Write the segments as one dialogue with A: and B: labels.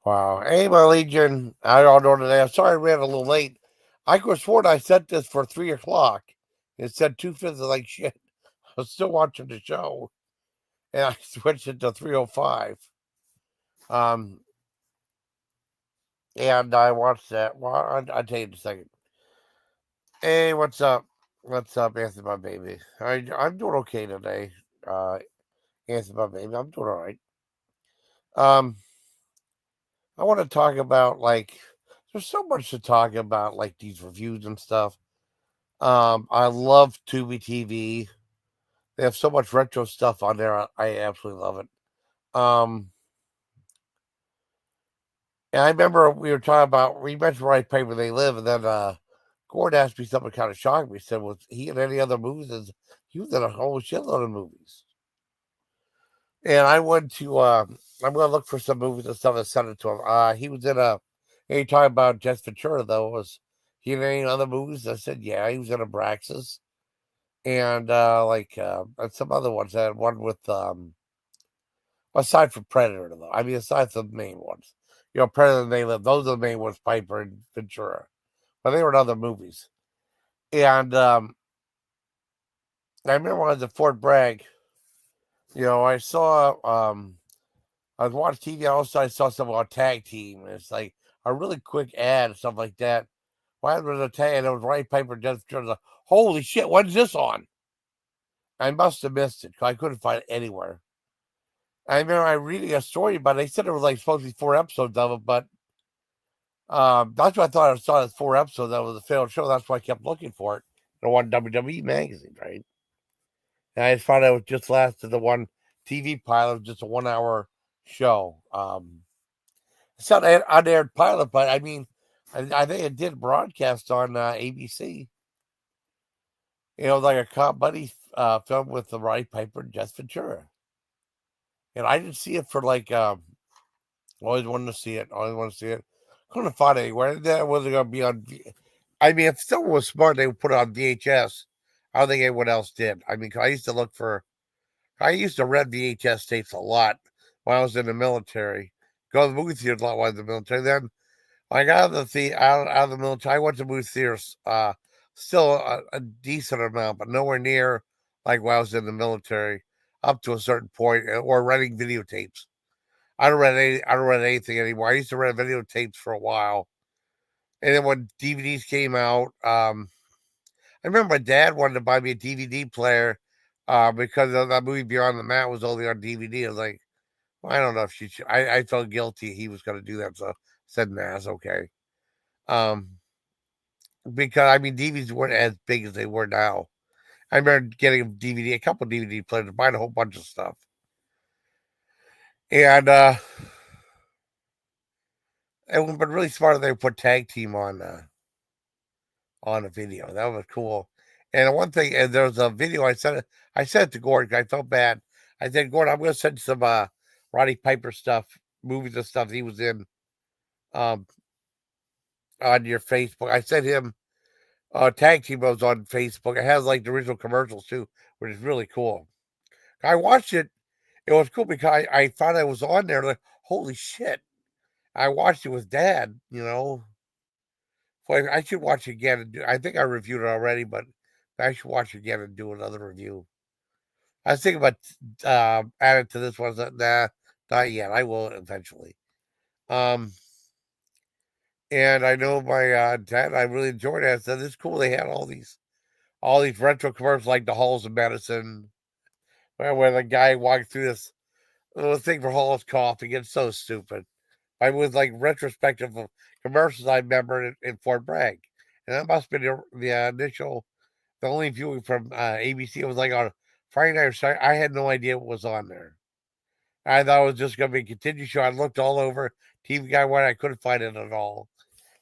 A: Wow. Hey, my Legion. I don't know today. I'm sorry we ran a little late. I could have sworn I set this for 3 o'clock. It said 2:50 like shit. I was still watching the show. And I switched it to 3:05. Um, and I watched that. Well, I'll tell you in a second. Hey, what's up? What's up, Anthony, my baby? I'm doing okay today. Uh, Anthony, my baby. I'm doing all right. Um, I want to talk about, like, there's so much to talk about, like these reviews and stuff. I love Tubi TV. They have so much retro stuff on there. I absolutely love it. And I remember we mentioned right pay where they live, and then Gordon asked me something kind of shocked me. He said, "Was he in any other movies?" And he was in a whole shitload of movies. And I went to I'm gonna look for some movies and stuff and send it to him. He was in a. And you talking about Jess Ventura though? Was he in any other movies? I said, yeah, he was in Abraxas and and some other ones. I had one with aside from Predator though. I mean, aside from the main ones, Predator and They Live. Those are the main ones, Piper and Ventura, but they were in other movies. And I remember when I was at Fort Bragg. I saw I was watching TV. And also, I saw something on Tag Team, and it's like a really quick ad, and stuff like that. Why was a tag? And it was Roddy Piper, Death Ventura. Like, holy shit! When's this on? I must have missed it because I couldn't find it anywhere. I remember I reading a story about it. They said it was like supposed to be 4 episodes of it, but that's what I thought I saw. It 4 episodes. That was a failed show. That's why I kept looking for it. The one WWE magazine, right? And I just found out it was just lasted the one TV pilot, just a 1 hour show. It's not an unaired pilot, but I mean, I think it did broadcast on ABC. Like a cop buddy film with the Roddy Piper and Jess Ventura. And I didn't see it for like always wanted to see it. Always wanted to see it. Couldn't find it anywhere. That wasn't going to be on. I mean, if someone was smart, they would put it on VHS. I don't think anyone else did. I mean, I used to look for. I used to rent VHS tapes a lot when I was in the military. Go to the movie theater a lot while I was in the military. Then I got out of the military. I went to movie theaters. Still a decent amount, but nowhere near like when I was in the military. Up to a certain point, or renting videotapes. I don't rent anything anymore. I used to rent videotapes for a while, and then when DVDs came out, I remember my dad wanted to buy me a DVD player because of that movie Beyond the Mat was only on DVD. I was like, well, I don't know if she should. I felt guilty he was going to do that, so I said, nah, it's okay. Um, because I mean, DVDs weren't as big as they were now. I remember getting a couple DVD players, buying a whole bunch of stuff, and it would have been really smart if they put Tag Team on a video. That was cool. And one thing, and there was a video I sent it to Gordon. I felt bad. I said, Gordon, I'm going to send some Roddy Piper stuff, movies and stuff he was in um, on your Facebook. I sent him Tag Team was on Facebook. It has like the original commercials too, which is really cool. I watched it. It was cool because I found I was on there. Like, holy shit! I watched it with Dad. Boy, I should watch it again. I think I reviewed it already, but I should watch it again and do another review. I was thinking about adding to this one. Nah, not yet. I will eventually. Um, and I know my dad. I really enjoyed it. I said it's cool. They had all these retro commercials like the Halls of Medicine, where the guy walked through this little thing for Hall's coughing. It's so stupid. I was like retrospective of commercials I remember in Fort Bragg, and that must have been the initial, the only viewing from ABC. It was like on Friday night or Saturday. I had no idea what was on there. I thought it was just going to be a continued show. I looked all over. TV guy went. I couldn't find it at all,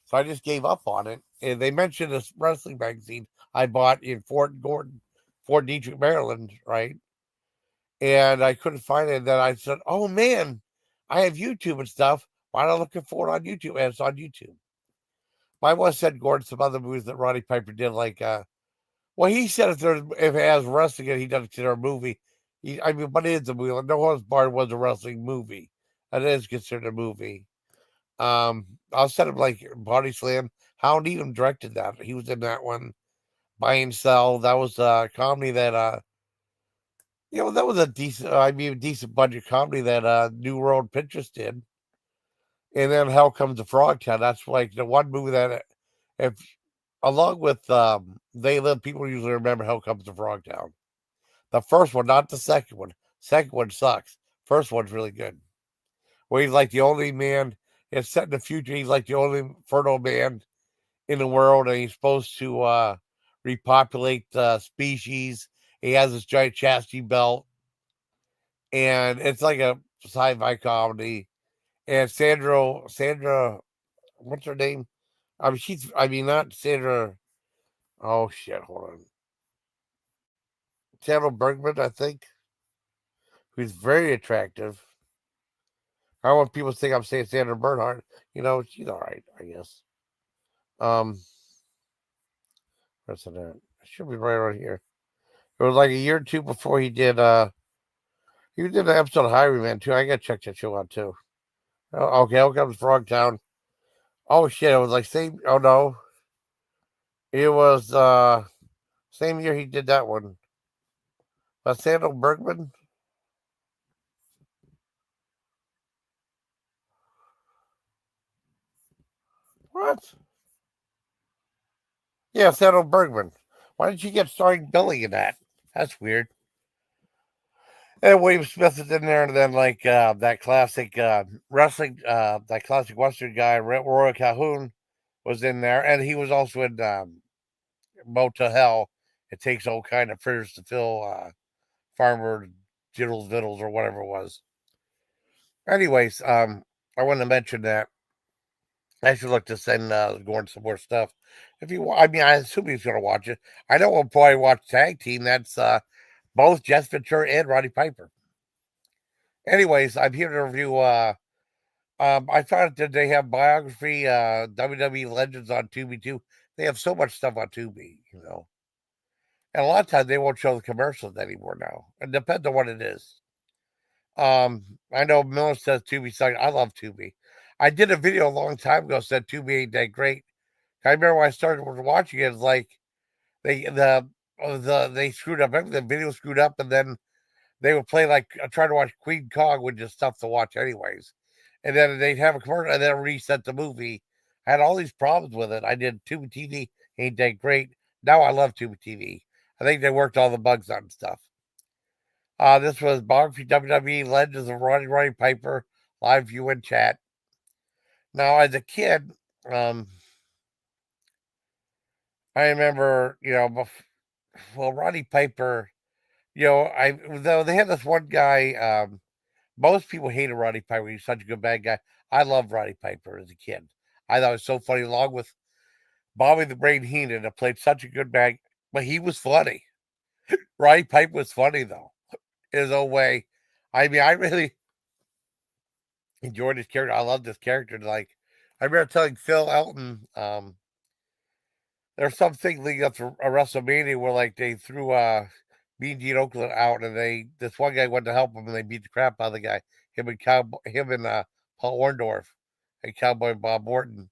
A: so I just gave up on it. And they mentioned this wrestling magazine I bought in Fort Detrick, Maryland, right? And I couldn't find it. And then I said, "Oh man, I have YouTube and stuff. Why not looking for it on YouTube?" And it's on YouTube. My one said Gordon some other movies that Roddy Piper did, like well, he said if it has wrestling in it, he doesn't consider a movie. I mean, but it is a movie. Like, No Holds Barred was a wrestling movie. It is considered a movie. Outside of like Body Slam, Howard even directed that. He was in that one. Buy and Sell. That was a comedy that that was a decent. I mean, a decent budget comedy that New World Pictures did. And then Hell Comes to Frogtown. That's like the one movie that, if along with They Live, people usually remember Hell Comes to Frogtown. The first one, not the second one. Second one sucks. First one's really good. Where he's like the only man. It's set in the future. He's like the only fertile man in the world, and he's supposed to repopulate the species. He has this giant chastity belt, and it's like a sci-fi comedy. And Sandra, what's her name? I mean, not Sandra. Oh shit, hold on. Sandra Bergman, I think, who's very attractive. I don't want people to think I'm saying Sandra Bernhardt. She's all right, I guess. Um, where's it at? It should be right around here. It was like a year or two before he did an episode of Highwayman too. I gotta check that show out too. Oh, okay, out comes Frogtown. Oh shit, it was like same. Oh no, it was same year he did that one. But Sandal Bergman. What? Yeah, Sandal Bergman. Why did she get starring Billy in that? That's weird. And William Smith is in there, and then like that classic wrestling, that classic Western guy, Roy Calhoun, was in there, and he was also in Motel Hell. It takes all kind of fritters to fill Farmer Jiddles Vittles or whatever it was. Anyways, I wanted to mention that I should look to send Gordon some more stuff. If you, I mean, I assume he's going to watch it. I know we'll probably watch Tag Team. That's both Jess Ventura and Roddy Piper. Anyways, I'm here to review. I found that they have Biography, WWE Legends on Tubi too. They have so much stuff on Tubi. And a lot of times they won't show the commercials anymore now. It depends on what it is. I know Miller says Tubi sucks. I love Tubi. I did a video a long time ago said Tubi ain't that great. I remember when I started watching it, it's like they screwed up everything. The video screwed up, and then they would play like try to watch Queen Kong, which is tough to watch anyways. And then they'd have a commercial and then reset the movie. I had all these problems with it. I did Tubi TV ain't that great. Now I love Tubi TV. I think they worked all the bugs out and stuff. This was Biography WWE Legends of Roddy Piper live view and chat. Now, as a kid, um, I remember, Roddy Piper, though they had this one guy, most people hated Roddy Piper. He's such a good bad guy. I loved Roddy Piper as a kid. I thought it was so funny, along with Bobby the Brain Heenan, that played such a good bad, but he was funny. Roddy Piper was funny, though, in his own way. I mean, I really enjoyed his character. I loved his character. Like, I remember telling Phil Elton, there's something leading up to a WrestleMania where like they threw Mean Gene Oakland out, and this one guy went to help him, and they beat the crap out of the guy. Him and Paul Orndorff and Cowboy Bob Orton.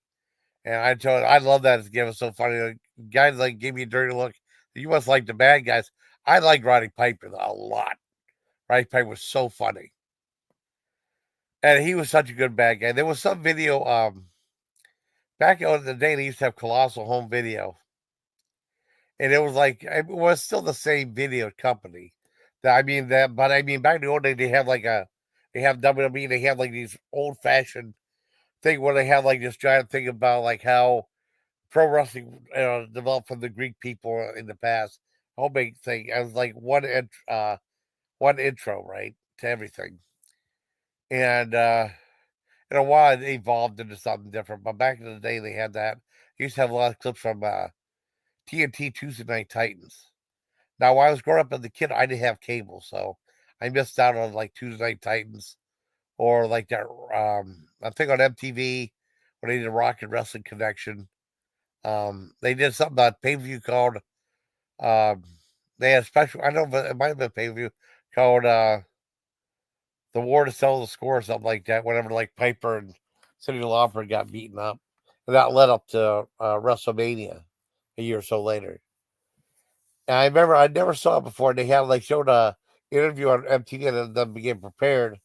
A: And I love that as a game. It's so funny. Like, guys like gave me a dirty look. You must like the bad guys. I like Roddy Piper a lot. Roddy Piper was so funny, and he was such a good bad guy. There was some video back in the day. They used to have Colossal Home Video, and it was like it was still the same video company. But I mean, back in the old days, they have WWE. They have like these old fashioned thing where they have like this giant thing about like how pro wrestling developed from the Greek people in the past. Whole big thing as like one intro, right, to everything. And in a while, it evolved into something different. But back in the day, they had that. They used to have a lot of clips from TNT Tuesday Night Titans. Now, while I was growing up as a kid, I didn't have cable, so I missed out on like Tuesday Night Titans or like that. I think on MTV when they did Rock and Wrestling Connection. They did something about pay per view called. Um, they had a special. I don't know if it might have been pay per view called The War to Sell the Score or something like that. Whenever like Piper and Cyndi Lauper got beaten up, and that led up to WrestleMania a year or so later. And I remember I never saw it before. They had like showed a interview on MTV and them being prepared,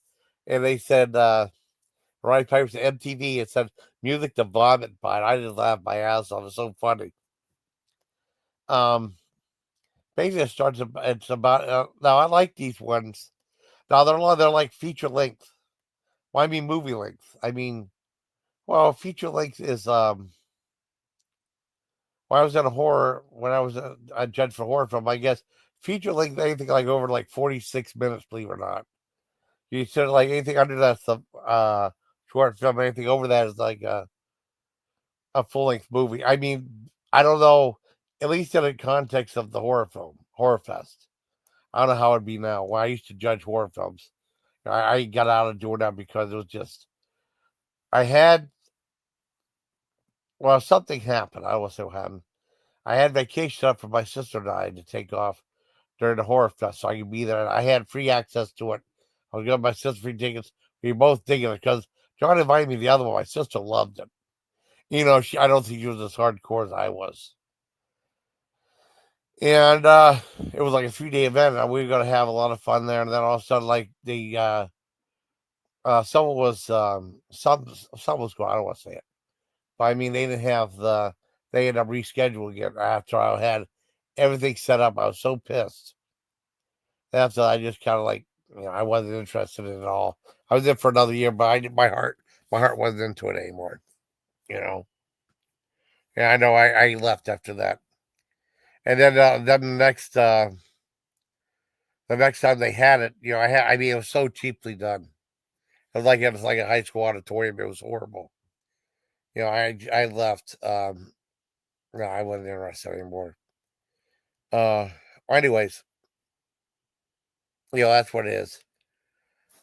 A: and they said Roddy Piper to MTV. It said music to vomit by. I just laughed my ass off. It's so funny. Um, Basically, it starts. It's about now. I like these ones. Now they're like feature length. Well, I mean movie length. I mean, well, feature length is when I was in a horror, when I was a judge for horror film, I guess feature length anything like over like 46 minutes, believe it or not. You said like anything under that's the short film, anything over that is like a full length movie. I mean, I don't know, at least in the context of the horror film, horror fest. I don't know how it'd be now. When I used to judge horror films, I got out of doing that because it was just I had well something happened. I will say what happened. I had vacation up for my sister and I to take off during the horror fest, so I could be there. I had free access to it. I was getting my sister free tickets. We were both digging it because John invited me to the other one. My sister loved it. You know, I don't think she was as hardcore as I was. And it was like a 3-day event, and we were going to have a lot of fun there. And then all of a sudden, like the someone was some was going. I don't want to say it, but I mean they didn't have the. They ended up rescheduling it after I had everything set up. I was so pissed. After I just kind of like, I wasn't interested in it at all. I was in for another year, but my heart wasn't into it anymore. You know, yeah, I know. I left after that, and then the next time they had it, I mean, it was so cheaply done. It was like a high school auditorium. It was horrible. I left. No, I wasn't interested anymore. Uh, anyways, that's what it is.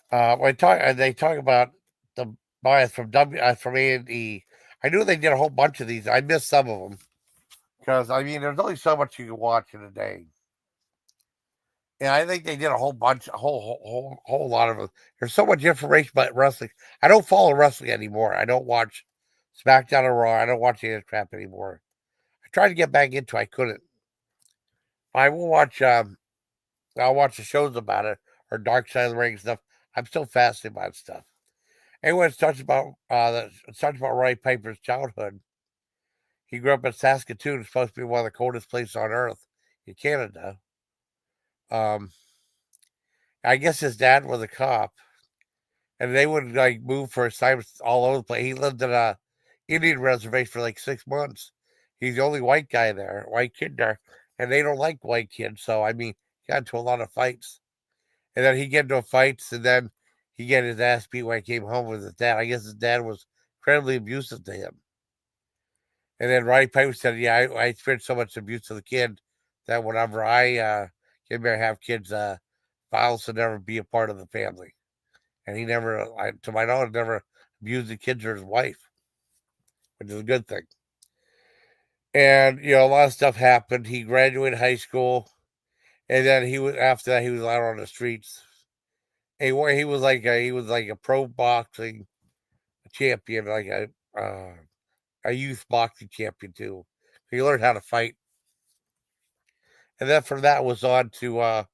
A: They talk about the bias from from A&E. I knew they did a whole bunch of these. I missed some of them because I mean, there's only so much you can watch in a day. And I think they did a whole bunch, a whole lot of it. There's so much information about wrestling. I don't follow wrestling anymore. I don't watch SmackDown or Raw. I don't watch any of this crap anymore. I tried to get back into it. I couldn't. I will watch I'll watch the shows about it or Dark Side of the Ring stuff. I'm still fascinated by stuff. Anyway, it starts about Roddy Piper's childhood. He grew up in Saskatoon, supposed to be one of the coldest places on earth in Canada. Um, I guess his dad was a cop, and they would like move for assignments all over the place. He lived in a Indian reservation for like 6 months. He's the only white guy there, white kid there, and they don't like white kids. So I mean, he got into a lot of fights, and then he get into fights, and then he get his ass beat when he came home with his dad. I guess his dad was incredibly abusive to him. And then Roddy Piper said, "Yeah, I experienced so much abuse to the kid that whenever I get married, have kids, violence will never be a part of the family." And he never, to my knowledge, never abused the kids or his wife, which is a good thing. And a lot of stuff happened. He graduated high school, and then after that he was out on the streets. And he was like a pro boxing champion, like a youth boxing champion too. He learned how to fight, and then from that was on to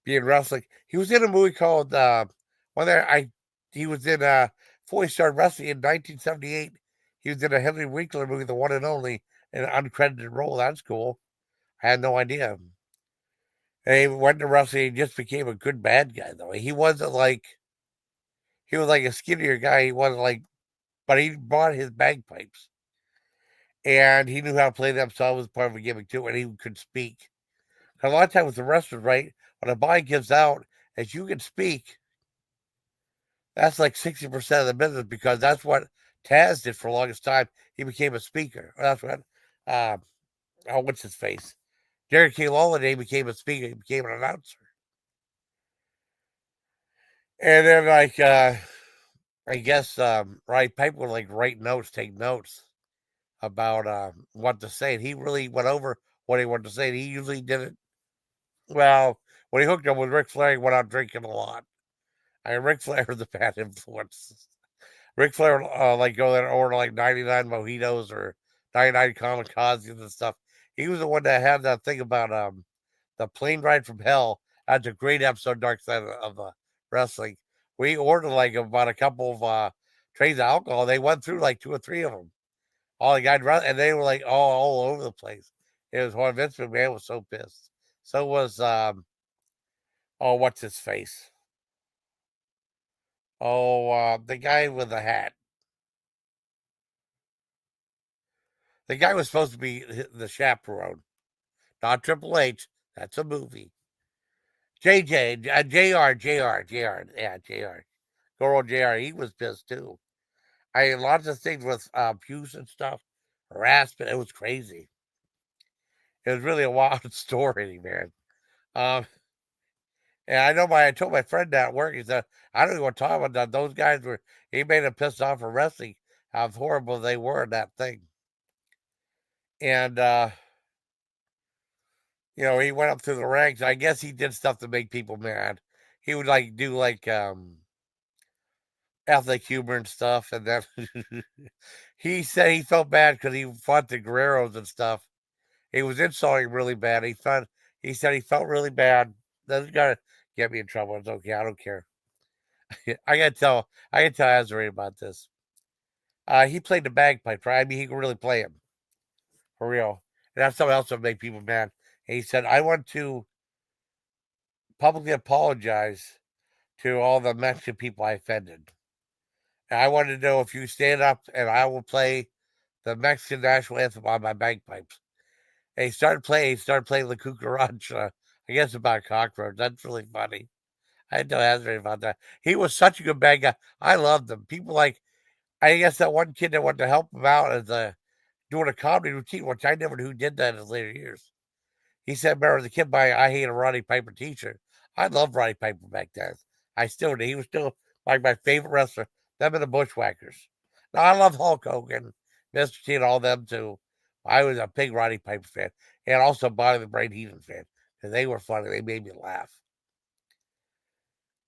A: being wrestling. He was in a movie called one there. He was in before he started wrestling in 1978. He was in a Henry Winkler movie, the one and only, in an uncredited role. That's cool. I had no idea. And he went to wrestling. He just became a good bad guy though. He was like a skinnier guy. He wasn't like, but he brought his bagpipes, and he knew how to play them. So it was part of a gimmick too, and he could speak. A lot of times with the wrestlers, right, when a body gives out, as you can speak, that's like 60% of the business because that's what Taz did for the longest time. He became a speaker. That's what, uh, what's his face? Jerry King Lawler became a speaker. He became an announcer. And then, like, I guess Roddy Piper would like write notes, take notes about what to say. And he really went over what he wanted to say. And he usually did it. Well, when he hooked up with Ric Flair, he went out drinking a lot. Ric Flair was a bad influence. Ric Flair like go there and order like 99 mojitos or 99 kamikazes and stuff. He was the one that had that thing about the plane ride from hell. That's a great episode, Dark Side of the Wrestling. We ordered like about a couple of trays of alcohol. They went through like two or three of them. All the guys and they were like all over the place. It was one Vince McMahon was so pissed. So was what's his face? The guy with the hat. The guy was supposed to be the chaperone, not Triple H. That's a movie. JJ, JR. Yeah, JR. Goro JR. He was pissed too. I had lots of things with abuse and stuff, harassment. It was crazy. It was really a wild story, man. Um, and I told my friend that at work, he said, I don't even want to talk about that. Those guys were, he made him pissed off for wrestling, how horrible they were in that thing. And, he went up through the ranks. I guess he did stuff to make people mad. He would like do like ethnic humor and stuff. And then he said he felt bad because he fought the Guerreros and stuff. He was insulting really bad. He said he felt really bad. That's gonna get me in trouble. It's okay. I don't care. I gotta tell Azrael about this. He played the bagpipe, right? I mean, he could really play him for real. And that's something else that make people mad. And he said, I want to publicly apologize to all the Mexican people I offended. And I want to know if you stand up and I will play the Mexican national anthem on my bagpipes. And he started playing the cucaracha. I guess about cockroach. That's really funny. I didn't know Azrael about that. He was such a good bad guy. I loved him. People like, I guess that one kid that wanted to help him out as doing a comedy routine, which I never knew who did that in his later years. He said, remember the kid by I Hate a Roddy Piper t-shirt. I loved Roddy Piper back then. I still do. He was still like my favorite wrestler. Them and the Bushwhackers. Now I love Hulk Hogan, Mr. T, and all them too. I was a big Roddy Piper fan, and also Bobby the Brain Heenan fan because they were funny. They made me laugh.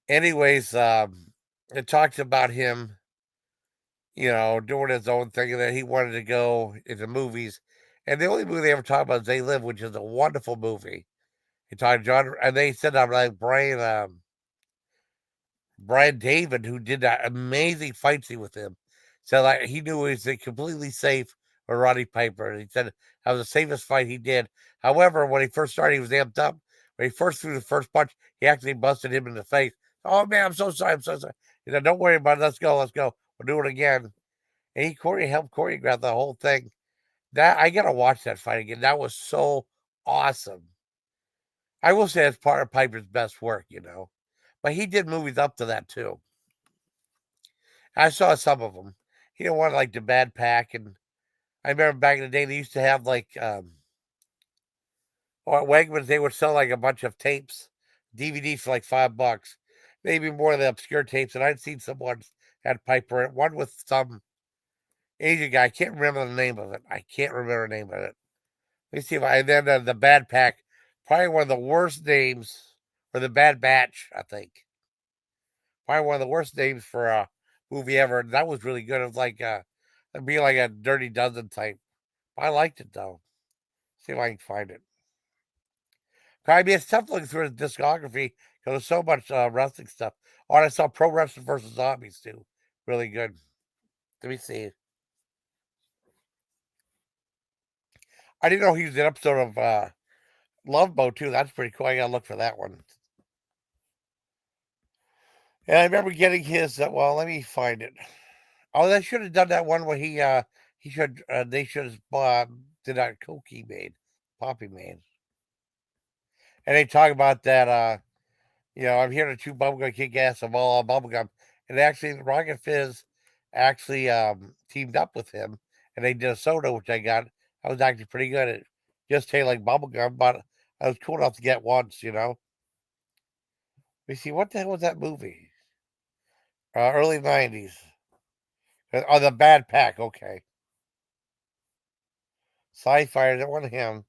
A: Anyways, it talks about him, doing his own thing, and then he wanted to go into movies. And the only movie they ever talk about is They Live, which is a wonderful movie. He talked John, and they said I'm like Brian David, who did that amazing fight scene with him, said like he knew he was completely safe with Roddy Piper. And he said that was the safest fight he did. However, when he first started, he was amped up. When he first threw the first punch, he actually busted him in the face. Oh man, I'm so sorry. I'm so sorry. He said, "Don't worry about it. Let's go. Let's go. We'll do it again." And helped choreograph the whole thing. That I gotta watch that fight again. That was so awesome. I will say it's part of Piper's best work. But he did movies up to that too. I saw some of them. He did one like the Bad Pack, and I remember back in the day they used to have like or at Wegmans they would sell like a bunch of tapes, DVDs for like $5, maybe more of the obscure tapes. And I'd seen some ones had Piper in it, one with some Asian guy. I can't remember the name of it. I can't remember the name of it. Let me see if I. And then the Bad Pack, probably one of the worst names, or the Bad Batch, I think. Probably one of the worst names for a movie ever. And that was really good. It was like it'd be like a Dirty Dozen type. I liked it though. See if I can find it. I mean, it's tough looking through his discography because there's so much wrestling stuff. Oh, and I saw Pro Wrestling versus Zombies too. Really good. Let me see. I didn't know he was an episode of Love Boat too. That's pretty cool. I gotta look for that one. And I remember getting his. Well, let me find it. Oh, they should have done that one where he should they should have did that coke he made, Poppy made, and they talk about that. I'm here to chew bubblegum, kick ass of all bubblegum, and actually, Rocket Fizz actually teamed up with him, and they did a soda which I got. I was actually pretty good at. Just tasted like bubblegum, but I was cool enough to get once. We see what the hell was that movie? Early '90s. Oh, the Bad Pack. Okay. Sci-fi. That one him.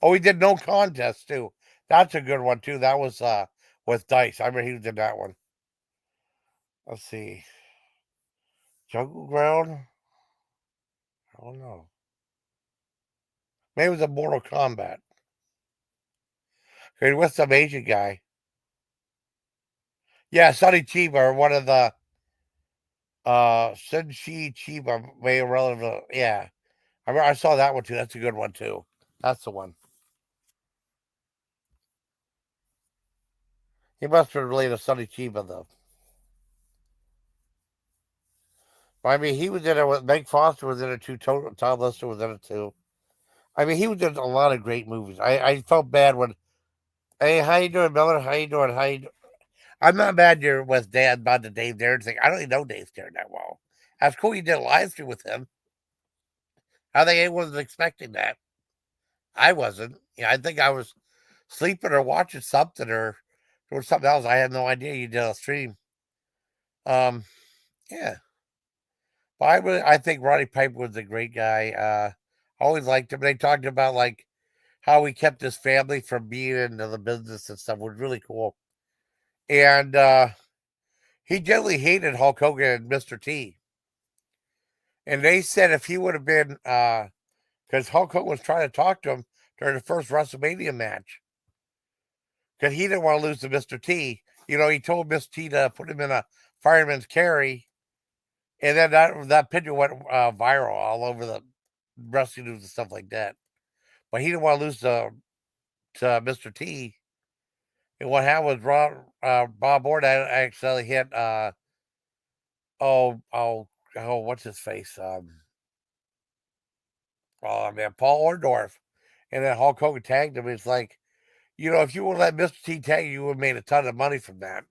A: Oh, he did No Contest too. That's a good one too. That was with Dice. I remember he did that one. Let's see. Jungle Ground? I don't know. Maybe it was a Mortal Kombat. Okay, what's some Asian guy? Yeah, Sonny Chiba, one of the Senshi Chiba, may relevant. Yeah, I saw that one too. That's a good one too. That's the one. He must have related to Sonny Chiba though. I mean, he was in it with Meg Foster was in it too. Tom Lister was in it too. I mean, he was in a lot of great movies. I felt bad when, hey, how you doing, Miller? How you doing? How you doing? I'm not mad you're with Dad about the Dave Darren thing. I don't even know Dave Darren that well. That's cool you did a live stream with him. I think anyone was expecting that. I wasn't. Yeah, I think I was sleeping or watching something or doing something else. I had no idea you did a stream. Um, yeah. But I think Roddy Piper was a great guy. I always liked him. They talked about like how he kept his family from being into the business and stuff. It was really cool. And he generally hated Hulk Hogan and Mr. T. And they said if he would have been, because Hulk Hogan was trying to talk to him during the first WrestleMania match, because he didn't want to lose to Mr. T. You know, he told Mr. T to put him in a fireman's carry, and then that picture went viral all over the wrestling news and stuff like that. But he didn't want to lose to Mr. T. And what happened was Bob Orton actually hit oh oh oh what's his face oh man Paul Orndorff, and then Hulk Hogan tagged him. It's like, you know, if you would let Mr. T tag you, you would have made a ton of money from that.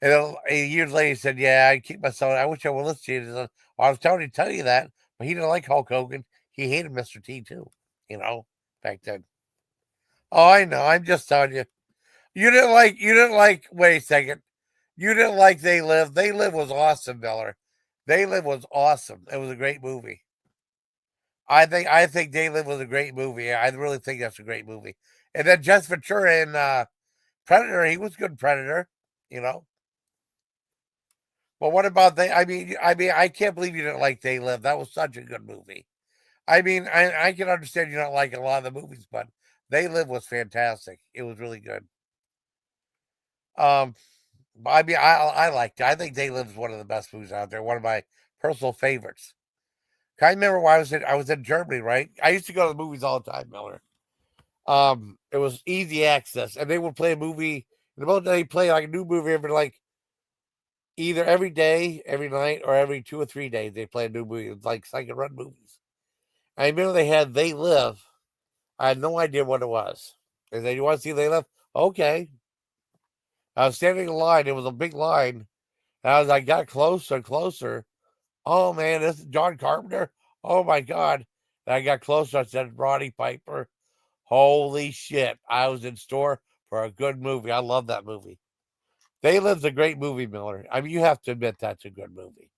A: And then years later, he said, "Yeah, I keep myself. I wish I would listen to you." Said, well, I was telling you to tell you that, but he didn't like Hulk Hogan. He hated Mr. T too. You know, back then. Oh, I know. I'm just telling you. You didn't like. You didn't like. Wait a second. You didn't like They Live. They Live was awesome, Miller. They Live was awesome. It was a great movie. I think They Live was a great movie. I really think that's a great movie. And then Jess Ventura in Predator, he was good Predator, you know. But what about they? I mean, I can't believe you didn't like They Live. That was such a good movie. I mean, I can understand you don't like a lot of the movies, but They Live was fantastic. It was really good. Um, I mean, I liked it. I think They Live is one of the best movies out there. One of my personal favorites. I remember when I was in Germany, right? I used to go to the movies all the time, Miller. It was easy access, and they would play a movie. In the most they play like a new movie every like either every day, every night, or every 2 or 3 days. They play a new movie. It's like second run movies. I remember they had They Live. I had no idea what it was. They said, "You want to see They Live?" Okay. I was standing in line. It was a big line. And as I got closer and closer, oh man, this is John Carpenter. Oh my God. And I got closer. I said, Roddy Piper. Holy shit. I was in store for a good movie. I love that movie. They Live's a great movie, Miller. I mean, you have to admit that's a good movie.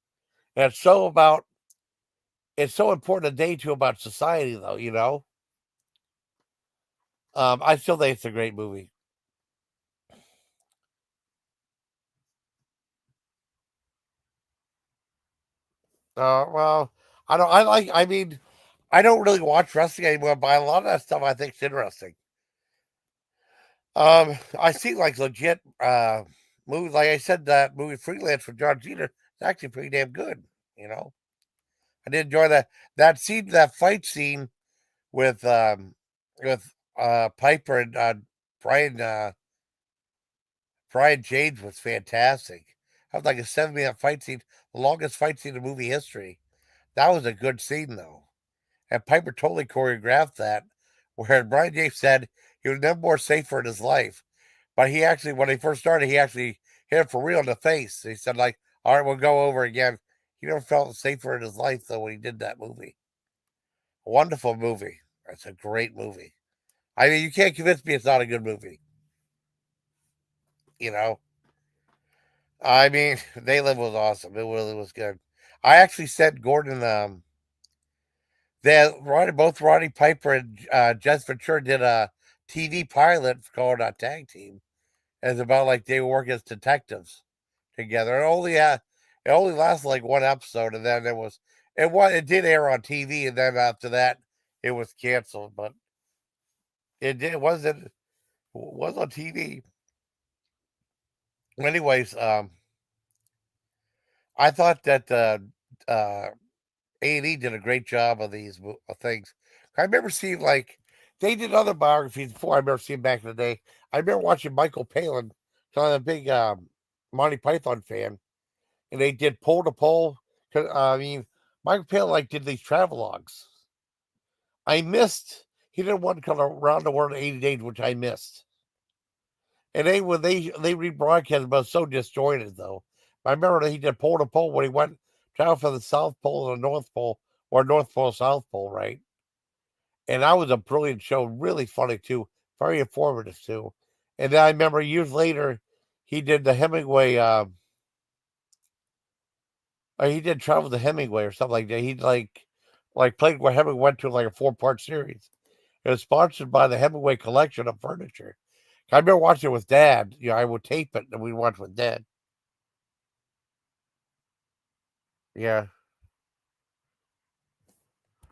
A: And it's so important today too about society, though, you know? I still think it's a great movie. Well, I mean, I don't really watch wrestling anymore, but a lot of that stuff I think is interesting. I see like legit movies. Like I said, that movie Freelance with John Cena is actually pretty damn good. You know, I did enjoy that fight scene with Piper and Brian Brian James was fantastic. That was like a 7 minute fight scene, the longest fight scene in movie history. That was a good scene though, and Piper totally choreographed that. Where Brian James said he was never more safer in his life. But he actually, when he first started, he actually hit him for real in the face. He said, like, all right, we'll go over again. He never felt safer in his life, though, when he did that movie. A wonderful movie. It's a great movie. I mean, you can't convince me it's not a good movie. You know? I mean, They Live was awesome. It really was good. I actually sent Gordon, both Roddy Piper and Jess Ventura did a TV pilot called Tag Team. And it's about like they work as detectives. together. It only lasted like one episode, and then it did air on TV, and then after that it was canceled. But it was on TV. Anyways, I thought that uh, A&E did a great job of these things. I remember seeing like they did other biographies before. I remember seeing back in the day. I remember watching Michael Palin. So I'm a big Monty Python fan, and they did pole to pole. I mean, Michael Palin like did these travelogues. I missed. He did one called Around the World in 80 Days, which I missed. And they rebroadcast, but so disjointed though. I remember that he did pole to pole when he went travel from the South Pole to the North Pole, or North Pole South Pole, right? And that was a brilliant show, really funny too, very informative too. And then I remember years later, he did the Hemingway. He did Travel to Hemingway or something like that. He like played where Hemingway went to like a 4-part series. It was sponsored by the Hemingway collection of furniture. I remember watching it with Dad. You know, I would tape it and we'd watch with Dad. Yeah.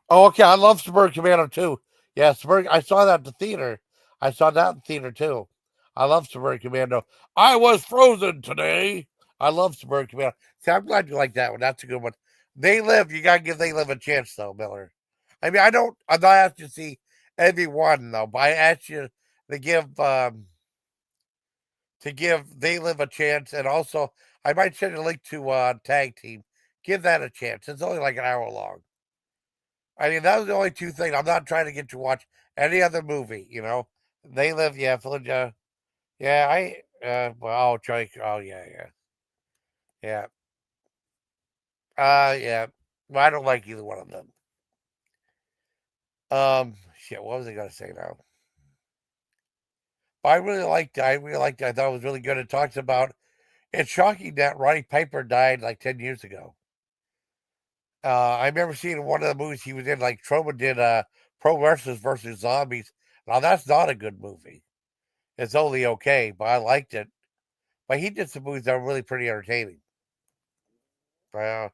A: Oh, okay. I love Suburban Commando too. Yeah, Suburban. I saw that at the theater. I saw that in the theater too. I love Suburban Commando. I was frozen today. I love Suburban Commando. See, I'm glad you like that one. That's a good one. They Live. You gotta give They Live a chance, though, Miller. I mean, I don't. I'm not asking you to see every one though, but I asked you to give They Live a chance, and also I might send a link to Tag Team. Give that a chance. It's only like an hour long. I mean, that was the only two things. I'm not trying to get you to watch any other movie. You know, They Live. Yeah, Philadelphia. Yeah, well, oh, Drake. Oh, yeah, yeah, yeah. Yeah. Well, I don't like either one of them. Shit. What was I gonna say now? But I really liked it. I thought it was really good. It talks about. It's shocking that Roddy Piper died like 10 years ago. I remember seeing one of the movies he was in, like Troma did. Pro Wrestlers versus Zombies. Now that's not a good movie. It's only okay, but I liked it. But he did some movies that were really pretty entertaining. Uh,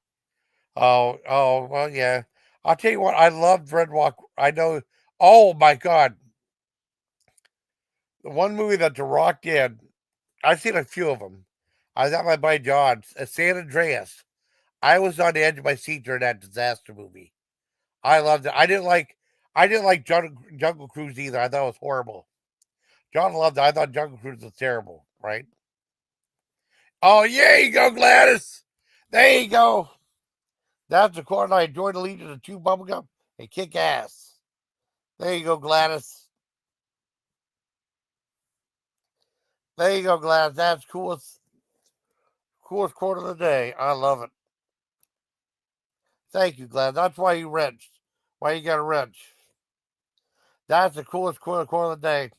A: well, yeah. I'll tell you what, I loved Red Walk. I know. Oh my God, the one movie that The Rock did. I've seen a few of them. I was at my buddy John's, San Andreas. I was on the edge of my seat during that disaster movie. I loved it. I didn't like Jungle Cruise either. I thought it was horrible. John loved it. I thought Jungle Cruise was terrible. Right? Oh, yeah, you go, Gladys. There you go. That's the corner I enjoy the Legion of Chew Bubblegum and kick ass. There you go, Gladys. There you go, Gladys. That's coolest quote of the day. I love it. Thank you, Gladys. That's why you wrenched. Why you got a wrench. That's the coolest quote of the day.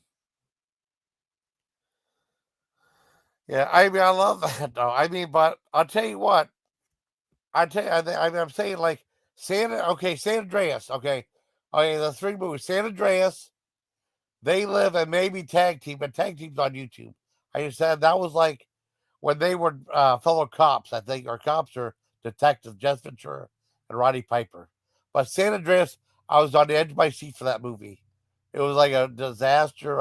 A: Yeah, I mean, I love that though. I mean, but I'll tell you what. I tell you, I'm saying like San Andreas. Okay, the three movies: San Andreas, They Live, and maybe Tag Team. But Tag Team's on YouTube. I just said that was like when they were fellow cops, I think, or cops or detectives, Jess Ventura and Roddy Piper. But San Andreas, I was on the edge of my seat for that movie. It was like a disaster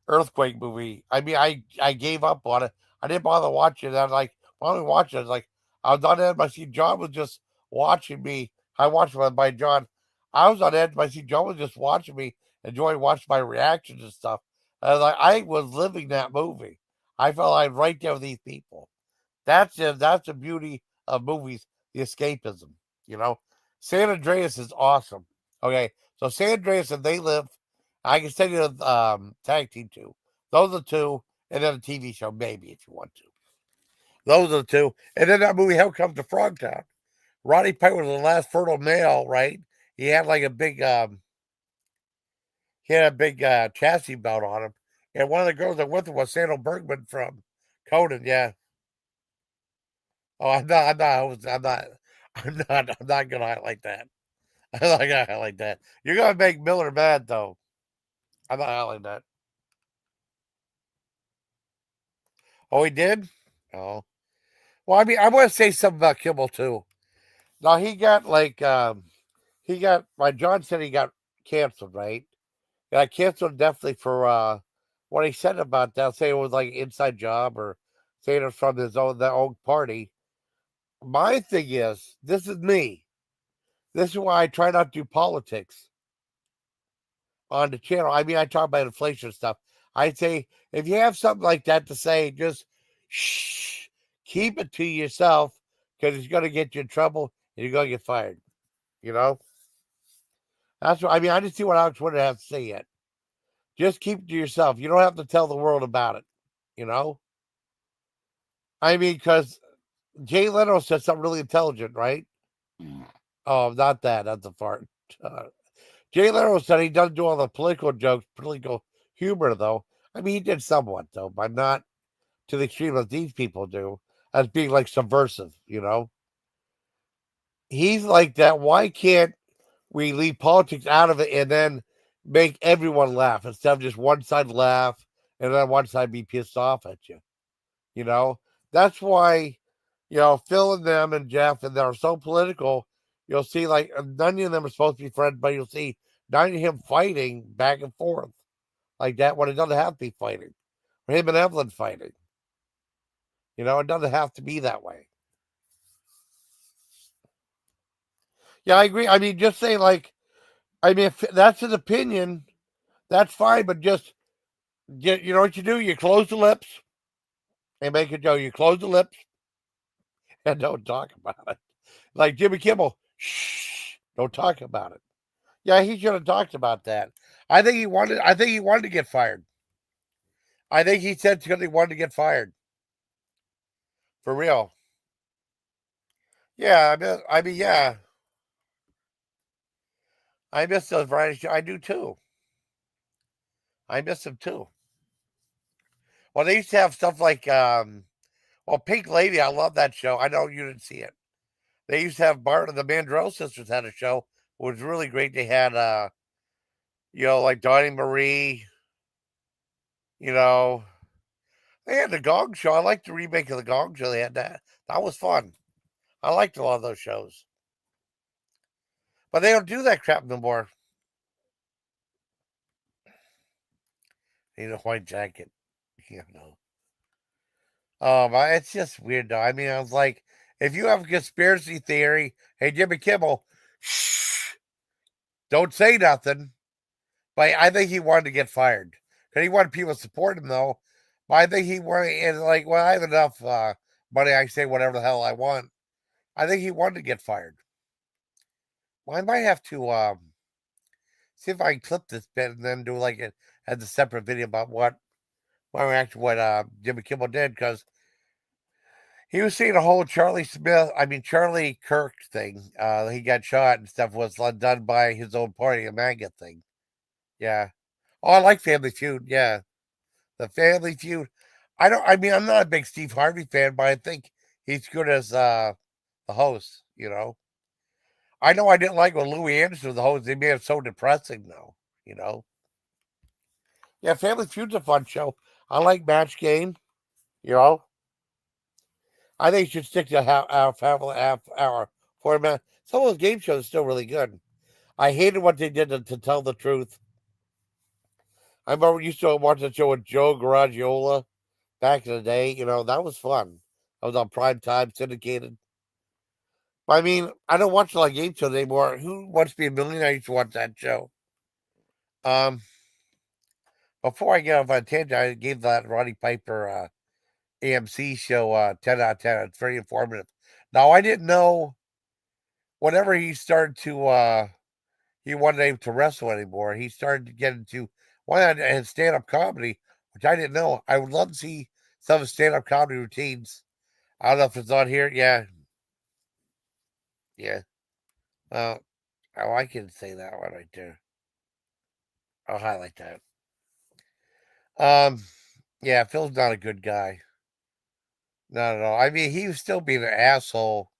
A: earthquake movie. I mean, I gave up on it. I didn't bother watching it. I was like, why don't we watch it? I was like, I was on the edge of my seat. John was just watching me. I watched it by John. I was on the edge of my seat. John was just watching me, enjoying watching my reactions and stuff. I was like, I was living that movie. I felt like right there with these people. That's it. That's the beauty of movies, the escapism. You know, San Andreas is awesome. Okay, so San Andreas and They Live. I can send you the tag team too. Those are two, and then a TV show maybe if you want to. Those are the two, and then that movie Hell Comes to Frogtown. Roddy Piper was the last fertile male, right? He had like a big chassis belt on him, and one of the girls that went with him was Sandal Bergman from Conan. Yeah. Oh, I'm not gonna highlight that. I'm not gonna highlight that. You're gonna make Miller mad though. I'm not highlighting that. Oh, he did? Oh. Well, I mean, I want to say something about Kimmel too. Now he got my John said he got canceled, right? Got canceled definitely for what he said about that, saying it was like an inside job or saying it was from their own party. My thing is, this is me. This is why I try not to do politics on the channel. I mean, I talk about inflation stuff. I say if you have something like that to say, just shh, keep it to yourself because it's going to get you in trouble and you're going to get fired. You know, that's what I mean. I didn't see what Alex Winter has to say yet. Just keep it to yourself. You don't have to tell the world about it. You know, I mean, because Jay Leno said something really intelligent, right? Oh, not that. That's a fart. Uh, Jay Leno said he doesn't do all the political jokes, political humor, though. I mean, he did somewhat, though, but not to the extreme that these people do, as being like subversive, you know? He's like that. Why can't we leave politics out of it and then make everyone laugh instead of just one side laugh and then one side be pissed off at you? You know, that's why, Phil and them and Jeff and they're so political. You'll see like none of them are supposed to be friends, but you'll see none of him fighting back and forth like that when it doesn't have to be fighting. Or him and Evelyn fighting. It doesn't have to be that way. Yeah, I agree. I mean, just say like, I mean, if that's his opinion, that's fine. But just, you know what you do? You close the lips and make it go. You close the lips and don't talk about it. Like Jimmy Kimmel, shh, don't talk about it. Yeah, he should have talked about that. I think he wanted. I think he wanted to get fired. I think he said because he wanted to get fired for real. Yeah, yeah, I miss those variety shows. I do too. I miss them too. Well, they used to have stuff like, Pink Lady. I love that show. I know you didn't see it. They used to have Bart and the Mandrell sisters had a show. It was really great. They had, like Donnie Marie. You know, they had the Gong Show. I liked the remake of the Gong Show. They had that. That was fun. I liked a lot of those shows. But they don't do that crap no more. White jacket. You know. It's just weird though. I mean, I was like, if you have a conspiracy theory, hey Jimmy Kimmel, shh, don't say nothing. But I think he wanted to get fired. Because he wanted people to support him though. But I think he wanted and like, well, I have enough money, I can say whatever the hell I want. I think he wanted to get fired. Well, I might have to see if I can clip this bit and then do like it as a separate video about what Jimmy Kimmel did because he was saying a whole Charlie Kirk thing. He got shot and stuff was done by his own party, a MAGA thing. Yeah. Oh, I like Family Feud. Yeah, the Family Feud. I mean, I'm not a big Steve Harvey fan, but I think he's good as the host. I know I didn't like when Louis Anderson was the host. They made it so depressing, though. You know. Yeah, Family Feud's a fun show. I like Match Game. You know, I think you should stick to half hour format. Some of those game shows are still really good. I hated what they did to tell the truth. I remember we used to watch the show with Joe Garagiola back in the day. That was fun. I was on prime time, syndicated. I mean, I don't watch a lot of game shows anymore. Who wants to be a millionaire? I used to watch that show. Um, Before I get off on a tangent, I gave that Roddy Piper AMC show 10 out of 10. It's very informative. Now, I didn't know whenever he started to he wasn't able to wrestle anymore. He started to get into one and stand up comedy, which I didn't know. I would love to see some of his stand up comedy routines. I don't know if it's on here. Yeah, yeah. Uh, oh, I can say that one right there. I'll highlight that. Um, yeah, Phil's not a good guy. Not at all. I mean, he was still being an asshole.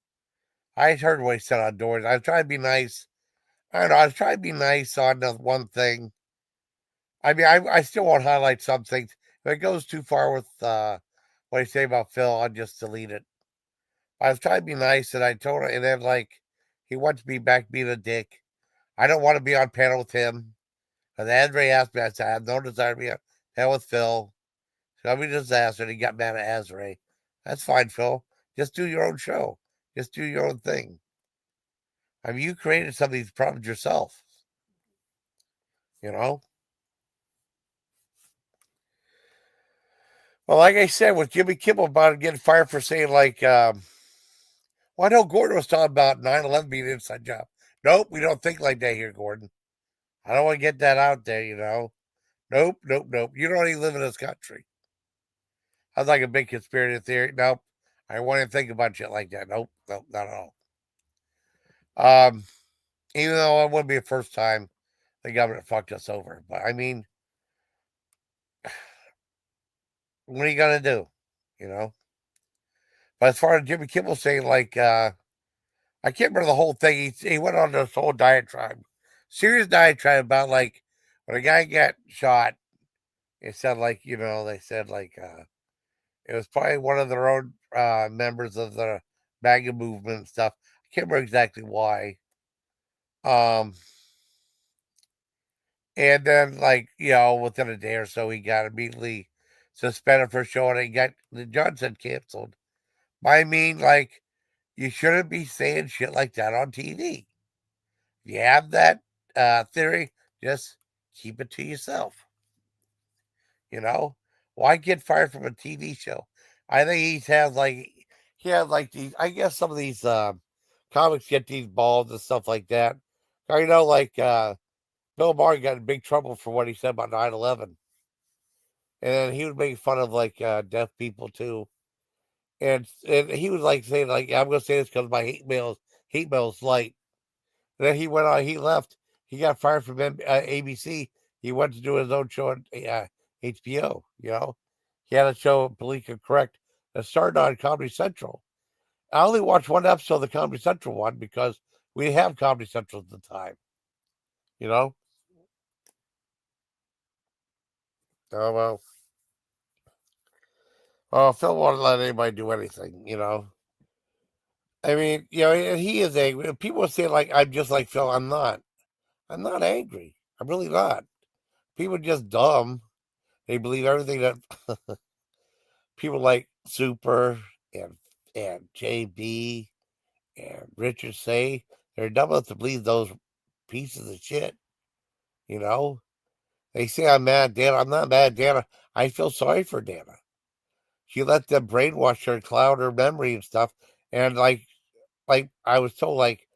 A: I heard what he said on doors. I was trying to be nice. I don't know. I was trying to be nice on the one thing. I mean, I still won't highlight some things. If it goes too far with what you say about Phil, I'll just delete it. I was trying to be nice, and I told her, and then like he wants me back being a dick. I don't want to be on panel with him. Because Andre asked me, I said, I have no desire to be on panel with Phil. It's gonna be a disaster. And he got mad at Azray. That's fine, Phil. Just do your own show. Just do your own thing. I mean, you created some of these problems yourself. You know. Well, like I said, with Jimmy Kimmel about getting fired for saying like, well, I know Gordon was talking about 9/11 being an inside job. Nope, we don't think like that here, Gordon. I don't want to get that out there, you know. Nope, nope, nope. You don't even live in this country. I was like a big conspiracy theory. Nope. I want to think about shit like that. Nope, nope, not at all. Um, Even though it wouldn't be the first time the government fucked us over. But I mean, what are you gonna do? You know? But as far as Jimmy Kimmel saying, like, I can't remember the whole thing. He went on this whole diatribe, serious diatribe about like when a guy got shot. It said like, you know, they said like it was probably one of their own members of the MAGA movement and stuff. I can't remember exactly why. Um, and then like, you know, within a day or so, he got immediately suspended for showing. He got the judge said canceled. I mean, like, you shouldn't be saying shit like that on TV. If you have that theory, just keep it to yourself. You know, why get fired from a TV show? I think he has like these. I guess some of these comics get these balls and stuff like that. You know, like Bill Maher got in big trouble for what he said about 9/11, and he would make fun of like deaf people too. And he was like saying like, "I'm going to say this because my hate mail is light." And then he went on. He left. He got fired from ABC. He went to do his own show on HBO. You know, he had a show, Politica Correct, that started on Comedy Central. I only watched one episode of the Comedy Central one because we didn't have Comedy Central at the time. You know. Oh well. Oh, Phil won't let anybody do anything. You know. I mean, you know, and he is angry. People say like, "I'm just like Phil." I'm not. I'm not angry. I'm really not. People are just dumb. They believe everything that people like Super and JB and Richard say. They're dumb enough to believe those pieces of shit. You know, they say I'm mad at Dana. I'm not mad at Dana. I feel sorry for Dana. She let them brainwash her, cloud her memory and stuff. And like I was told, like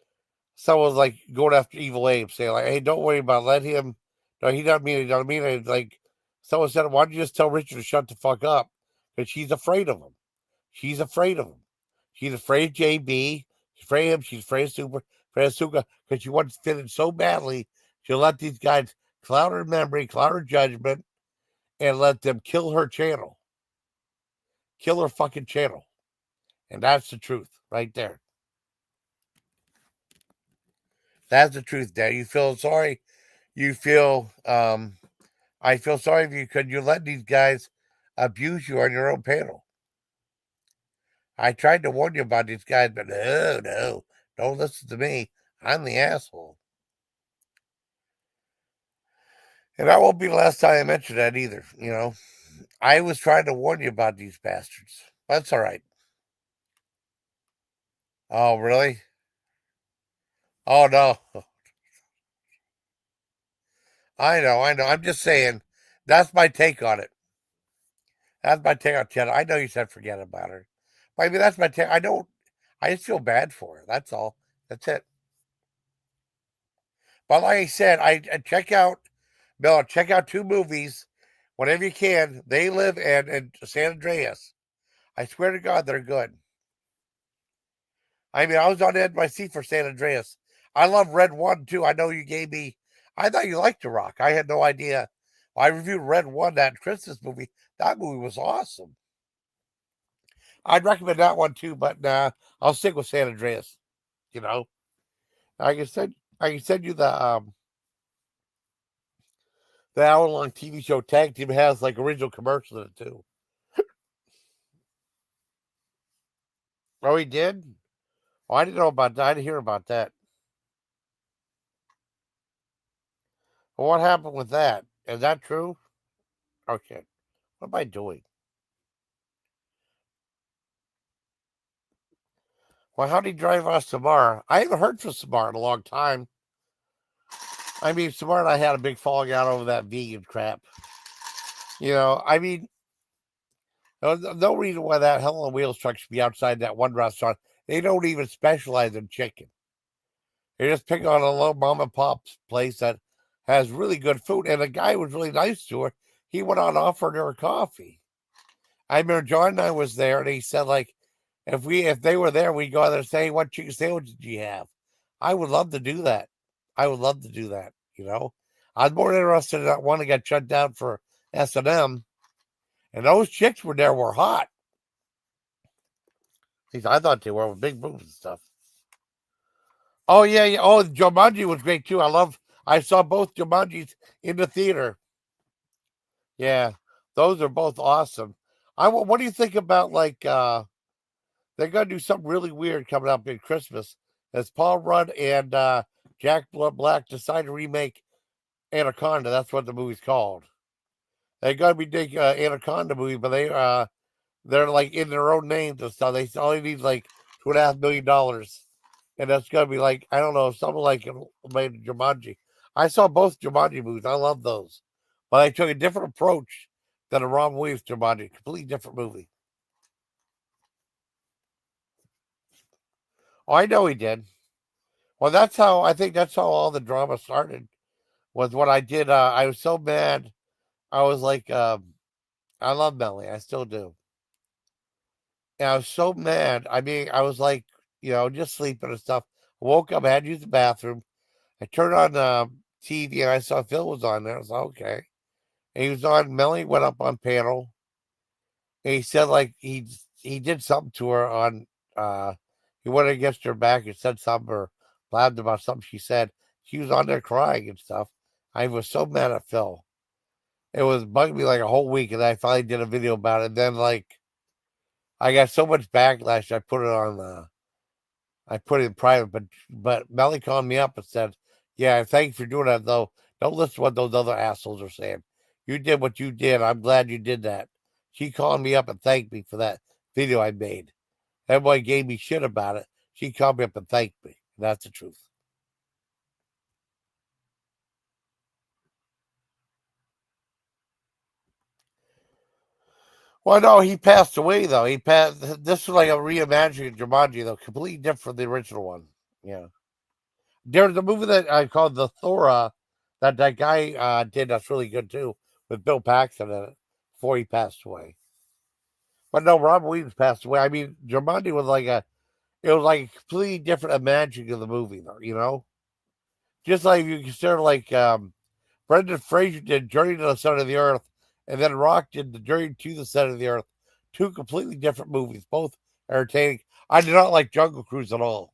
A: someone's like going after Evil Abe, saying like, "Hey, don't worry about it. Let him." No, he doesn't mean it. He doesn't mean it. Like someone said, "Why don't you just tell Richard to shut the fuck up?" Because she's afraid of him. She's afraid of him. She's afraid of JB. She's afraid of him. She's afraid of Super. Afraid of Suka because she wants to fit in so badly. She'll let these guys cloud her memory, cloud her judgment, and let them kill her channel. Kill her fucking channel. And that's the truth right there. That's the truth, Dad. You feel sorry. You feel I feel sorry for you because you let these guys abuse you on your own panel. I tried to warn you about these guys, but no, no, don't listen to me. I'm the asshole. And that won't be the last time I mention that either. You know, I was trying to warn you about these bastards. That's all right. Oh, really? Oh, no. I know, I know. I'm just saying that's my take on it. That's my take on Ted. I know you said forget about her. But I mean, that's my take. I just feel bad for her. That's all. That's it. But like I said, I check out, Bill, check out two movies whenever you can. They live in San Andreas. I swear to God, they're good. I mean, I was on the edge of my seat for San Andreas. I love Red One too. I know you gave me. I thought you liked The Rock. I had no idea. I reviewed Red One, that Christmas movie. That movie was awesome. I'd recommend that one too, but nah, I'll stick with San Andreas. You know, I can send you the hour long TV show Tag Team has like original commercials in it too. Oh, he did? Oh, I didn't know about that. I didn't hear about that. Well, what happened with that? Is that true? Okay. What am I doing? Well, how'd he drive us Samar? I haven't heard from Samar in a long time. I mean, Samar and I had a big falling out over that vegan crap. I mean, no reason why that Hell on Wheels truck should be outside that one restaurant. They don't even specialize in chicken. They just pick on a little mom and pop place that has really good food. And the guy was really nice to her. He went on and offered her coffee. I remember John and I was there, and he said, like, if they were there, we'd go out there and say, hey, what chicken sandwich did you have? I would love to do that. I would love to do that. I was more interested in that one that got shut down for S&M, and those chicks were hot. At least I thought they were with big boobs and stuff. Oh yeah, yeah. Oh, Jumanji was great too. I saw both Jumanjis in the theater. Yeah, those are both awesome. What do you think about like they're gonna do something really weird coming up in Christmas? As Paul Rudd and Jack Black decide to remake Anaconda. That's what the movie's called. They're gonna be doing Anaconda movie, but they're like in their own names and stuff. They only need like $2.5 million, and that's gonna be like I don't know something like made Jumanji. I saw both Jumanji movies. I love those, but I took a different approach than a Ron Williams Jumanji. Completely different movie. Oh, I know he did. Well, I think that's how all the drama started. Was what I did. I was so mad. I was like, I love Melly. I still do. And I was so mad. I mean, I was like, just sleeping and stuff. I woke up, I had to use the bathroom. I turned on the TV and I saw Phil was on there. I was like, okay. And he was on, Melly went up on panel. And he said, like, he did something to her on, uh, he went against her back and said something or blabbed about something she said. She was on there crying and stuff. I was so mad at Phil. It was bugging me like a whole week. And I finally did a video about it. And then, like, I got so much backlash. I put it in private, but Melly called me up and said, "Yeah, thank you for doing that. Though, don't listen to what those other assholes are saying. You did what you did. I'm glad you did that." She called me up and thanked me for that video I made. Everybody gave me shit about it. She called me up and thanked me. That's the truth. Well, no, he passed away though. He passed. This was like a reimagining of Jumanji, though, completely different from the original one. Yeah. There's a movie that I called The Thora that guy did that's really good too with Bill Paxton in it before he passed away. But no, Robert Williams passed away. I mean, Jumanji was it was like a completely different imagining of the movie though. Just like you consider like Brendan Fraser did Journey to the Center of the Earth and then Rock did the Journey to the Center of the Earth. Two completely different movies, both entertaining. I did not like Jungle Cruise at all.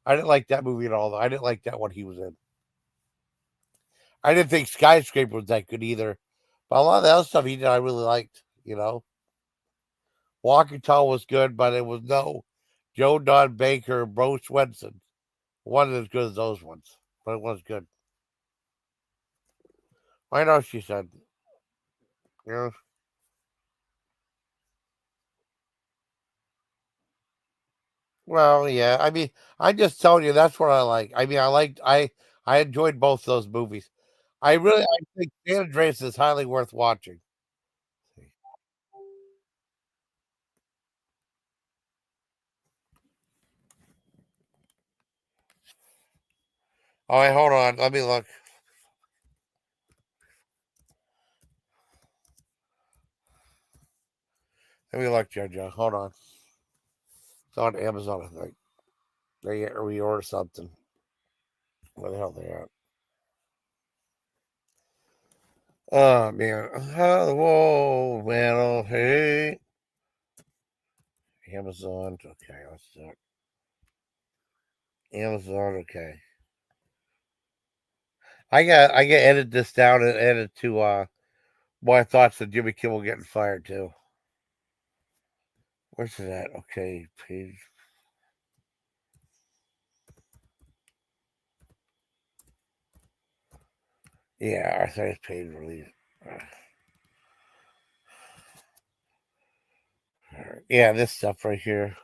A: I didn't like that movie at all though. I didn't like that one he was in. I didn't think Skyscraper was that good either. But a lot of the other stuff he did, I really liked. Walking Tall was good, but it was no Joe Don Baker, Bro Swenson. Wasn't as good as those ones, but it was good. I know she said. Yeah. Well, yeah. I mean, I'm just telling you that's what I like. I mean, I enjoyed both those movies. I think San Andreas is highly worth watching. All right, hold on. Let me look. Let me look, JoJo. Hold on. It's on Amazon, I think. They reorder something. Where the hell they at? Oh man. Whoa, man. Oh, hey. Amazon. Okay, let's check. Amazon. Okay. I got edit this down and edit to my thoughts of Jimmy Kimmel getting fired too. Where's it at? Okay, page. Yeah, arthritis pain relief. Yeah, this stuff right here.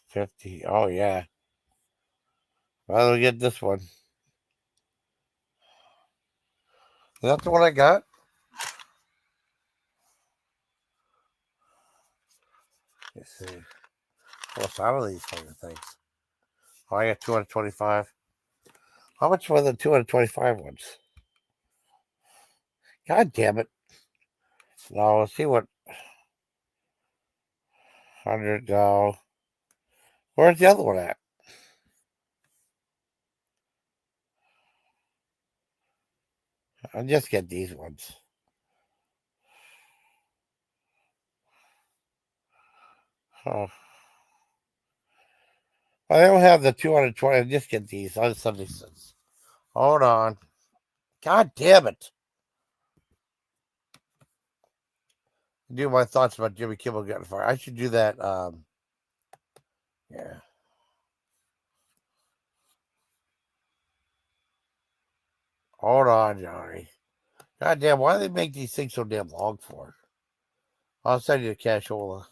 A: 50. Oh, yeah. Well, we get this one. Is that the one I got? Let's see. What's out of these kind of things? Oh, I got 225. How much were the 225 ones? God damn it. No, let's see what. 100. No. Where's the other one at? I'll just get these ones. Oh. I don't have the 220. I'll just get these. I'll just 76. Hold on. God damn it. Do my thoughts about Jimmy Kimmel getting fired. I should do that. Yeah. Hold on, Johnny. God damn, why do they make these things so damn long for? I'll send you a cashola.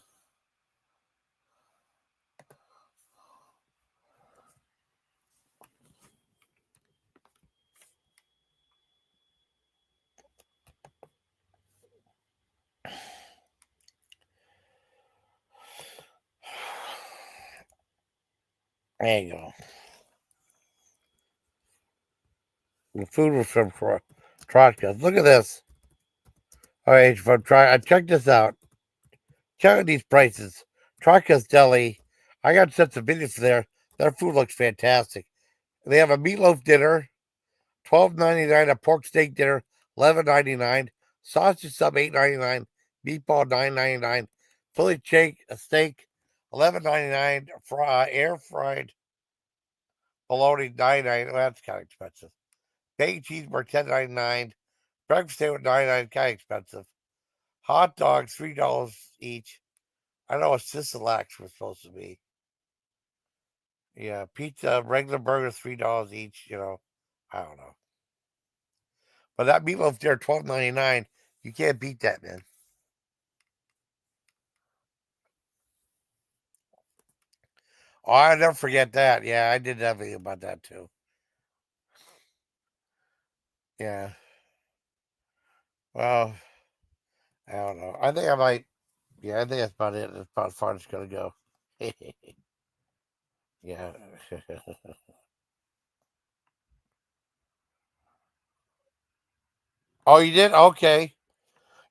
A: There you go. The food was from Trotka's. Look at this. All right, from check this out. Check out these prices. Trotka's Deli. I got sent some videos there. Their food looks fantastic. They have a meatloaf dinner, $12.99. A pork steak dinner, $11.99. Sausage sub, $8.99. Meatball, $9.99. Philly steak, $11.99. Air fried bologna, $9.99. Well, that's kind of expensive. Bacon cheeseburger, $10.99. Breakfast sandwich, $9.99. Kind of expensive. Hot dogs, $3 each. I know what Sissilacs were supposed to be. Yeah, pizza, regular burgers, $3 each. I don't know. But that meatloaf there, $12.99. You can't beat that, man. Oh, I'll never forget that. Yeah, I did that video about that too. Yeah. Well, I don't know. I think I might. Yeah, I think that's about it. That's about as far as it's gonna go. Yeah. Oh, you did? Okay.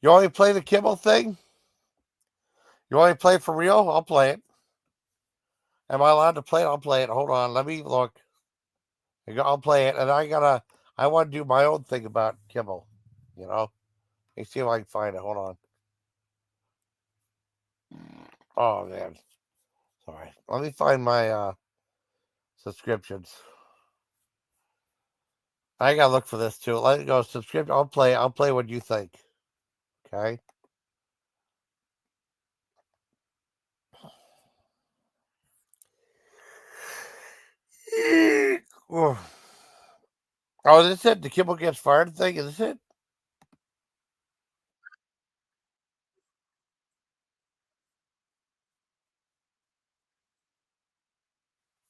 A: You only play the Kimmel thing? You only play for real? I'll play it. Am I allowed to play it? I'll play it. Hold on. Let me look. I'll play it. And I want to do my own thing about Kimmel. You know? Let me see if I can find it. Hold on. Oh, man. Sorry. Let me find my subscriptions. I gotta look for this too. Let it go. Subscription. I'll play. I'll play what you think. Okay. Oh, is this it? The Kimmel gets fired thing? Is this it?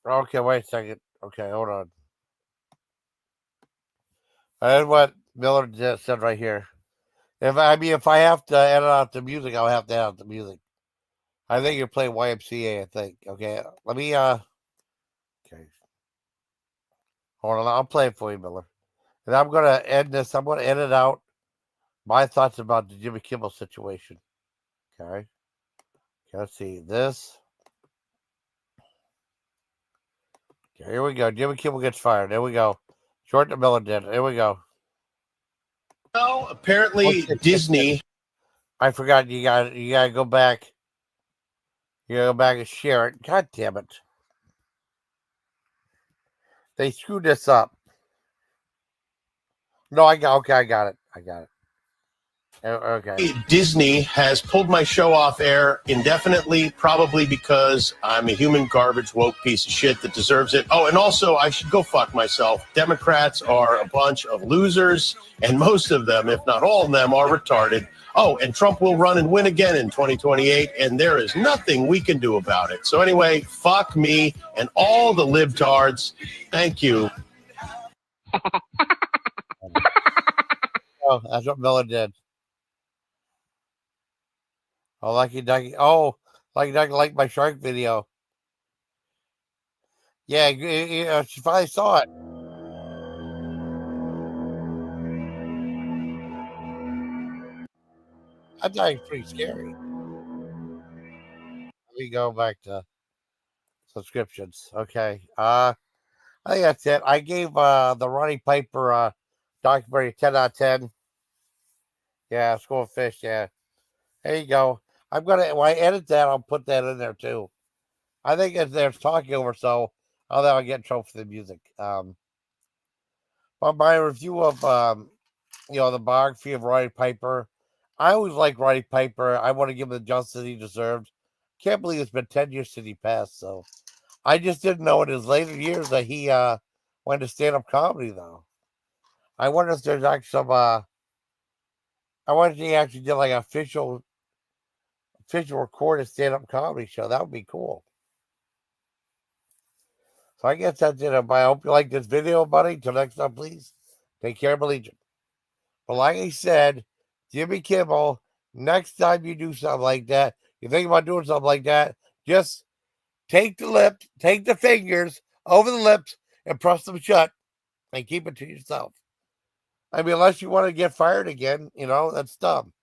A: Okay, wait a second. Okay, hold on. And what Miller just said right here. If I have to edit out the music, I'll have to edit out the music. I think you're playing YMCA. I think. Okay, let me. Okay, hold on. I'll play it for you, Miller. And I'm gonna end this. I'm gonna edit out my thoughts about the Jimmy Kimmel situation. Okay. Okay, let's see this. Okay, here we go. Jimmy Kimmel gets fired. There we go. Jordan Miller did. Here we go.
B: Well, apparently Disney.
A: I forgot you gotta go back. You gotta go back and share it. God damn it. They screwed this up. No, I got it. I got it. Okay.
B: Disney has pulled my show off air indefinitely, probably because I'm a human garbage woke piece of shit that deserves it. Oh, and also I should go fuck myself. Democrats are a bunch of losers, and most of them, if not all of them, are retarded. Oh, and Trump will run and win again in 2028, and there is nothing we can do about it. So anyway, fuck me and all the libtards. Thank you.
A: Oh, that's what Miller did. Oh, Lucky Ducky. Oh, Lucky Ducky liked my shark video. Yeah, she finally saw it. I thought it was pretty scary. Let me go back to subscriptions. Okay. I think that's it. I gave the Roddy Piper documentary 10 out of 10. Yeah, School of Fish. Yeah. There you go. I'm gonna when I edit that, I'll put that in there too. I think if there's talking over, so I'll get in trouble for the music. But my review of the biography of Roddy Piper, I always like Roddy Piper. I want to give him the justice he deserved. Can't believe it's been 10 years since he passed. So I just didn't know in his later years that he went to stand up comedy though. I wonder if there's actually some I wonder if he actually did like an official recorded stand up comedy show. That would be cool. So I guess that's it. I hope you like this video, buddy. Till next time, please take care of Legion. But like I said, Jimmy Kimmel, next time you do something like that, you think about doing something like that, just take the fingers over the lips and press them shut and keep it to yourself. I mean, unless you want to get fired again, that's dumb.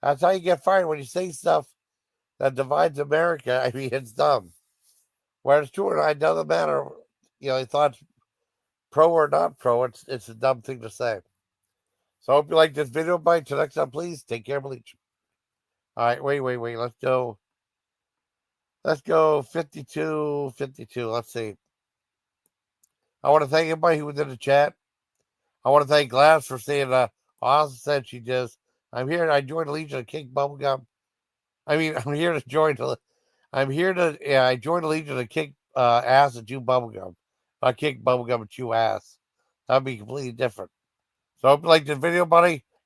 A: That's how you get fired when you say stuff that divides America. I mean, it's dumb. Where it's true or not, it doesn't matter. He thought pro or not pro, it's a dumb thing to say. So I hope you like this video. Bye. Till next time, please take care, Bleach. All right, wait. Let's go. 52. Let's see. I want to thank everybody who was in the chat. I want to thank Glass for saying awesome said she does. I'm here. I joined the Legion of Kick Bubblegum. I mean, I'm here to join the. I'm here to. Yeah, I joined the Legion to kick ass and chew bubblegum. I kick bubblegum and chew ass. That'd be completely different. So I hope you like this video, buddy.